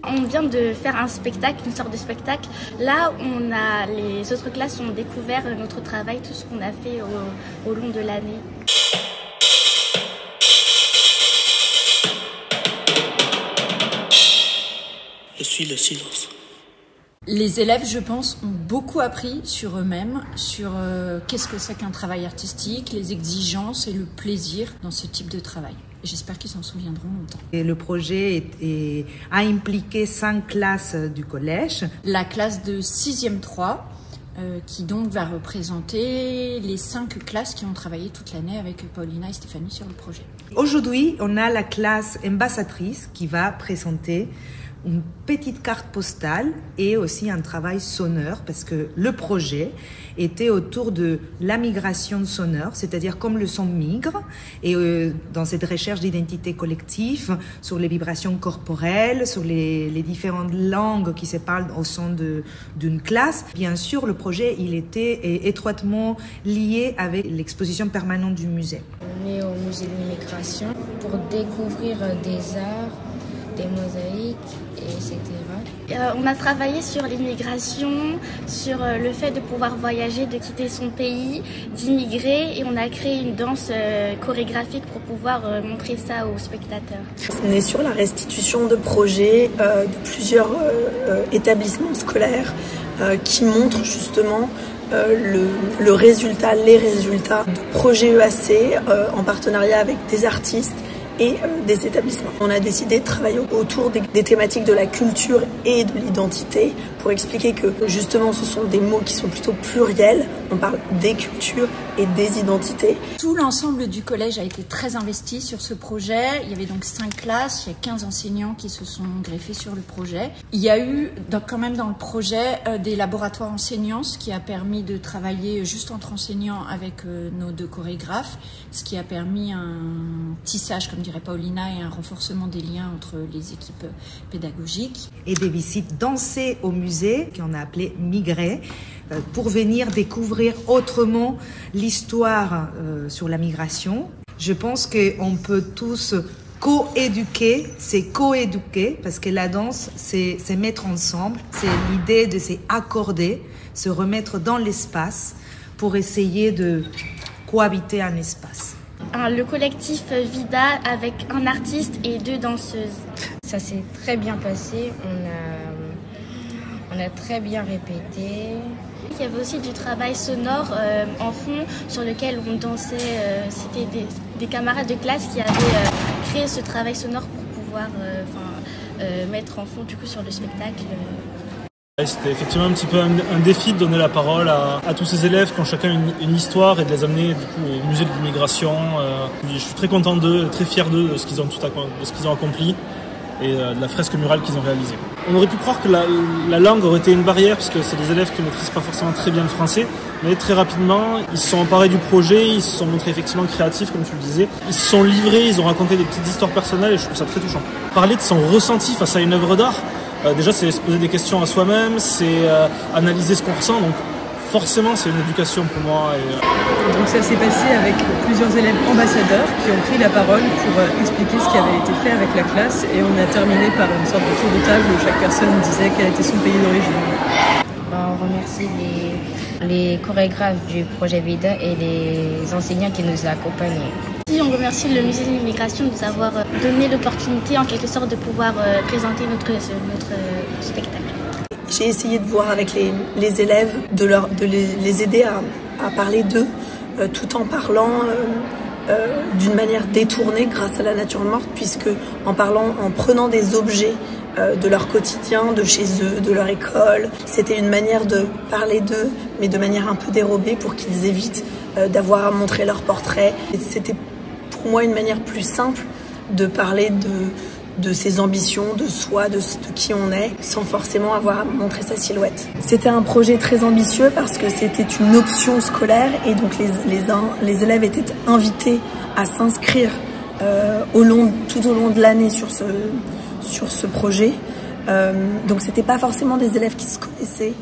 On vient de faire un spectacle, une sorte de spectacle. Là, les autres classes ont découvert notre travail, tout ce qu'on a fait au long de l'année. Je suis le silence. Les élèves, je pense, ont beaucoup appris sur eux-mêmes, sur qu'est-ce que c'est qu'un travail artistique, les exigences et le plaisir dans ce type de travail. J'espère qu'ils s'en souviendront longtemps. Et le projet a impliqué 5 classes du collège. La classe de 6e 3, qui donc va représenter les 5 classes qui ont travaillé toute l'année avec Paulina et Stéphanie sur le projet. Aujourd'hui, on a la classe ambassadrice qui va présenter une petite carte postale et aussi un travail sonore parce que le projet était autour de la migration sonore, c'est-à-dire comme le son migre et dans cette recherche d'identité collective sur les vibrations corporelles, sur les différentes langues qui se parlent au sein d'une classe. Bien sûr, le projet il était étroitement lié avec l'exposition permanente du musée. On est au musée de l'immigration pour découvrir des arts, des mosaïques, etc. On a travaillé sur l'immigration, sur le fait de pouvoir voyager, de quitter son pays, d'immigrer et on a créé une danse chorégraphique pour pouvoir montrer ça aux spectateurs. On est sur la restitution de projets de plusieurs établissements scolaires qui montrent justement les résultats de projets EAC en partenariat avec des artistes et des établissements. On a décidé de travailler autour des thématiques de la culture et de l'identité pour expliquer que justement ce sont des mots qui sont plutôt pluriels. On parle des cultures et des identités. Tout l'ensemble du collège a été très investi sur ce projet. Il y avait donc 5 classes, il y a 15 enseignants qui se sont greffés sur le projet. Il y a eu quand même dans le projet des laboratoires enseignants, ce qui a permis de travailler juste entre enseignants avec nos 2 chorégraphes, ce qui a permis un tissage, comme dirait Paulina, et un renforcement des liens entre les équipes pédagogiques. Et des visites dansées au musée, qu'on a appelé Migrer, pour venir découvrir autrement l'histoire sur la migration. Je pense qu'on peut tous co-éduquer, c'est co-éduquer, parce que la danse, c'est mettre ensemble, c'est l'idée de s'accorder, se remettre dans l'espace pour essayer de cohabiter un espace. Le collectif Vida avec un artiste et 2 danseuses. Ça s'est très bien passé, on a très bien répété. Il y avait aussi du travail sonore en fond sur lequel on dansait. C'était des camarades de classe qui avaient créé ce travail sonore pour pouvoir mettre en fond du coup sur le spectacle. C'était effectivement un petit peu un défi de donner la parole à tous ces élèves qui ont chacun une histoire et de les amener du coup, au musée de l'immigration. Je suis très content d'eux, très fier d'eux de ce qu'ils ont accompli et de la fresque murale qu'ils ont réalisée. On aurait pu croire que la langue aurait été une barrière parce que c'est des élèves qui ne maîtrisent pas forcément très bien le français, mais très rapidement ils se sont emparés du projet, ils se sont montrés effectivement créatifs comme tu le disais, ils se sont livrés, ils ont raconté des petites histoires personnelles et je trouve ça très touchant. Parler de son ressenti face à une œuvre d'art, déjà c'est se poser des questions à soi-même, c'est analyser ce qu'on ressent, donc forcément c'est une éducation pour moi. Donc ça s'est passé avec plusieurs élèves ambassadeurs qui ont pris la parole pour expliquer ce qui avait été fait avec la classe et on a terminé par une sorte de tour de table où chaque personne disait quel était son pays d'origine. On remercie les chorégraphes du projet Vida et les enseignants qui nous ont accompagnés. On remercie le musée de l'immigration de nous avoir donné l'opportunité en quelque sorte de pouvoir présenter notre spectacle. J'ai essayé de voir avec les élèves, de les aider à parler d'eux, tout en parlant d'une manière détournée grâce à la nature morte, puisque en prenant des objets de leur quotidien, de chez eux, de leur école, c'était une manière de parler d'eux, mais de manière un peu dérobée pour qu'ils évitent d'avoir à montrer leur portrait. C'était pour moi une manière plus simple de parler de ses ambitions, de soi, de qui on est, sans forcément avoir à montrer sa silhouette. C'était un projet très ambitieux parce que c'était une option scolaire et donc les élèves étaient invités à s'inscrire tout au long de l'année sur ce projet. Donc c'était pas forcément des élèves qui se connaissaient.